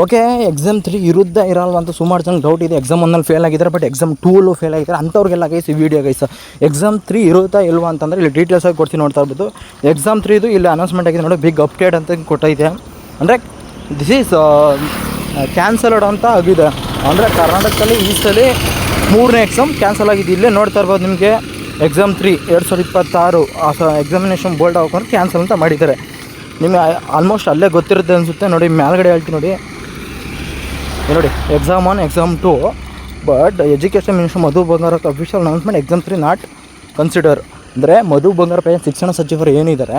Okay exam 3 ಇರುತ್ತಾ ಇರಲ್ವ ಅಂತ ಸುಮಾರು ಜನ ಡೌಟ್ ಇದೆ. ಎಕ್ಸಾಮ್ 1ನಲ್ಲಿ ಫೇಲ್ ಆಗಿದ್ದಾರೆ, ಬಟ್ ಎಕ್ಸಾಮ್ 2ಅಲ್ಲೂ ಫೇಲ್ ಆಗಿದ್ದಾರೆ. ಅಂಥವ್ರಿಗೆಲ್ಲ ಗೈಸ್ ಈ ವಿಡಿಯೋ ಗೈಸ್. ಎಕ್ಸಾಮ್ 3 ಇರುತ್ತಾ ಇಲ್ವಾ ಅಂತಂದರೆ ಇಲ್ಲಿ ಡೀಟೇಲ್ಸ್ ಆಗಿ ಕೊಡ್ತೀನಿ, ನೋಡ್ತಾ ಇರ್ಬೋದು. ಎಕ್ಸಾಮ್ 3 ಇಲ್ಲಿ ಅನೌನ್ಸ್ಮೆಂಟ್ ಆಗಿದೆ ನೋಡಿ, ಬಿಗ್ ಅಪ್ಡೇಟ್ ಅಂತ ಕೊಟ್ಟಿದೆ. ಅಂದರೆ ದಿಸ್ ಈಸ್ ಕ್ಯಾನ್ಸಲ್ಡ್ ಅಂತ ಆಗಿದೆ. ಅಂದರೆ ಕರ್ನಾಟಕದಲ್ಲಿ ಈ ಸಲ 3ನೇ ಎಕ್ಸಾಮ್ ಕ್ಯಾನ್ಸಲ್ ಆಗಿದೆ. ಇಲ್ಲೇ ನೋಡ್ತಾ ಇರ್ಬೋದು ನಿಮಗೆ ಎಕ್ಸಾಮ್ 3 2026 ಎಕ್ಸಾಮಿನೇಷನ್ ಬೋರ್ಡ್ ಹಾಕೊಂಡು ಕ್ಯಾನ್ಸಲ್ ಅಂತ ಮಾಡಿದ್ದಾರೆ. ನಿಮಗೆ ಆಲ್ಮೋಸ್ಟ್ ಅಲ್ಲೇ ಗೊತ್ತಿರುತ್ತೆ ಅನಿಸುತ್ತೆ. ನೋಡಿ ಮೇಲ್ಗಡೆ ಹೇಳ್ತೀನಿ ನೋಡಿ exam 1 exam 2 but education minister Madhu Bangarappa official announcement exam 3 not consider. ಅಂದರೆ ಮಧು ಬಂಗಾರಪ್ಪ ಶಿಕ್ಷಣ ಸಚಿವರು ಏನಿದ್ದಾರೆ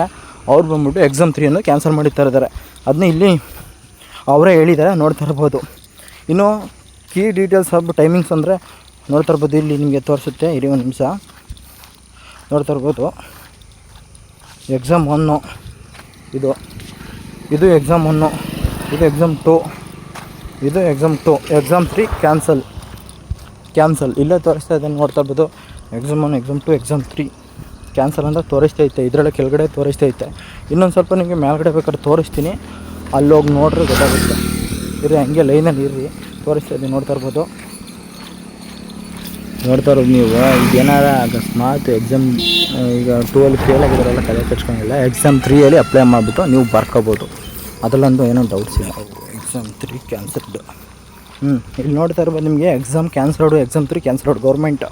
ಅವ್ರು ಬಂದ್ಬಿಟ್ಟು ಎಕ್ಸಾಮ್ 3 ಕ್ಯಾನ್ಸಲ್ ಮಾಡಿರ್ತಾ ಇದ್ದಾರೆ. ಅದನ್ನ ಇಲ್ಲಿ ಅವರೇ ಹೇಳಿದ್ದಾರೆ, ನೋಡ್ತಾ ಇರ್ಬೋದು. ಇನ್ನು ಕೀ ಡೀಟೇಲ್ಸ್ ಟೈಮಿಂಗ್ಸ್ ಅಂದರೆ ನೋಡ್ತಾ ಇರ್ಬೋದು, ಇಲ್ಲಿ ನಿಮಗೆ ತೋರಿಸುತ್ತೆ. ಇರಿ ಒಂದು ನಿಮಿಷ, ನೋಡ್ತಾ ಇರ್ಬೋದು. ಎಕ್ಸಾಮ್ 1 ಇದು ಎಕ್ಸಾಮ್ 1, ಇದು ಎಕ್ಸಾಮ್ 2, ಇದು ಎಕ್ಸಾಮ್ 2, ಎಕ್ಸಾಮ್ 3 ಕ್ಯಾನ್ಸಲ್ ಇಲ್ಲೇ ತೋರಿಸ್ತಾ ಇದ್ದೇನೆ. ನೋಡ್ತಾ ಇರ್ಬೋದು ಎಕ್ಸಾಮ್ 1 ಎಕ್ಸಾಮ್ 2 ಎಕ್ಸಾಮ್ 3 ಕ್ಯಾನ್ಸಲ್ ಅಂತ ತೋರಿಸ್ತೈತೆ. ಇದರಲ್ಲೇ ಕೆಳಗಡೆ ತೋರಿಸ್ತೈತೆ. ಇನ್ನೊಂದು ಸ್ವಲ್ಪ ನಿಮಗೆ ಮೇಲ್ಗಡೆ ಬೇಕಾದ್ರೆ ತೋರಿಸ್ತೀನಿ, ಅಲ್ಲೋಗಿ ನೋಡ್ರೆ ಗೊತ್ತಾಗುತ್ತೆ. ಇರಿ ಹಂಗೆ ಲೈನಲ್ಲಿ ಇರ್ರಿ, ತೋರಿಸ್ತಾ ಇದ್ದೀನಿ. ನೋಡ್ತಾ ಇರ್ಬೋದು ನೀವು. ಈಗೇನಾರ ಅಕಸ್ಮಾತ್ ಎಕ್ಸಾಮ್ ಈಗ 2ಅಲ್ಲಿ ಫೇಲ್ ಆಗಿದ್ದಾರಲ್ಲ, ತಲೆ ಕೆಡ್ಸ್ಕೊಂಡಿಲ್ಲ, ಎಕ್ಸಾಮ್ 3ಅಲ್ಲಿ ಅಪ್ಲೈ ಮಾಡಿಬಿಟ್ಟು ನೀವು ಬರ್ಕೋಬೋದು. ಅದರಲ್ಲಂತೂ ಏನೋ ಡೌಟ್ಸ್ ಇಲ್ಲ. Exam 3 cancelled. ಇಲ್ಲಿ ನೋಡ್ತಾ ಇರ್ಬೋದು ನಿಮಗೆ exam cancelled, exam 3 cancelled. Government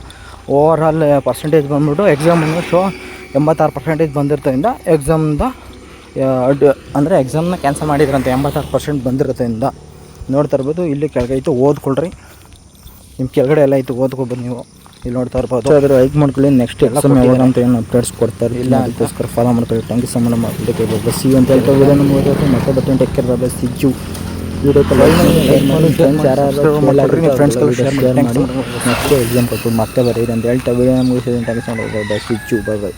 over all percentage ಬಂದ್ಬಿಟ್ಟು ಎಕ್ಸಾಮನ್ನು 86% ಬಂದಿರೋದ್ರಿಂದ ಎಕ್ಸಾಮ್ದ ಅಂದರೆ ಎಕ್ಸಾಮ್ನ ಕ್ಯಾನ್ಸಲ್ ಮಾಡಿದ್ರಂತೆ. 86% ಬಂದಿರೋದ್ರಿಂದ ನೋಡ್ತಾ ಇರ್ಬೋದು. ಇಲ್ಲಿ ಕೆಳಗೆ ಐತೆ, ಓದ್ಕೊಳ್ರಿ. ನಿಮ್ಮ ಕೆಳಗಡೆ ಎಲ್ಲ ಐತೆ, ಓದ್ಕೊಬೋದು ನೀವು. ಇಲ್ಲಿ ನೋಡ್ತಾ ಇರ್ಬೋದು. ಅದ್ರ ಲೈಕ್ ಮಾಡ್ಕೊಳ್ಳಿ. ನೆಕ್ಸ್ಟ್ ಎಕ್ಸಾಮ್ ಯಾವಾಗ ಅಂತ ಏನು ಅಪ್ಡೇಟ್ಸ್ ಕೊಡ್ತಾರೆ ಇಲ್ಲ, ಅದಕ್ಕೋಸ್ಕರ ಫಾಲೋ ಮಾಡ್ಕೊಳ್ಳಿ. Thank you so much. ಮಾಡಲಿಕ್ಕೆ ಸಿ ಅಂತ ಹೇಳ್ತಾ ವಿಡಿಯೋ ನಮ್ಗೆ ಮತ್ತೆ ಬರ್ತೀನಿ. Take care, bye, see you. ವಿಡಿಯೋಕ್ಕೆ ಲೈಕ್ ಮಾಡಿ, ಫ್ರೆಂಡ್ಸ್ ಯಾರು ಫ್ರೆಂಡ್ಸ್ಗಳು ಶೇರ್ ಮಾಡಿ. ನೆಕ್ಸ್ಟ್ ಎಕ್ಸಾಮ್ ಕೊಟ್ಟು ಮತ್ತೆ ಬರೀರಿ ಅಂತ ಹೇಳ್ತಾ ವಿಡಿಯೋ ಮುಗಿಸಿದ್ದೀನಿ. Thank you so much. Bye, see you. Bye.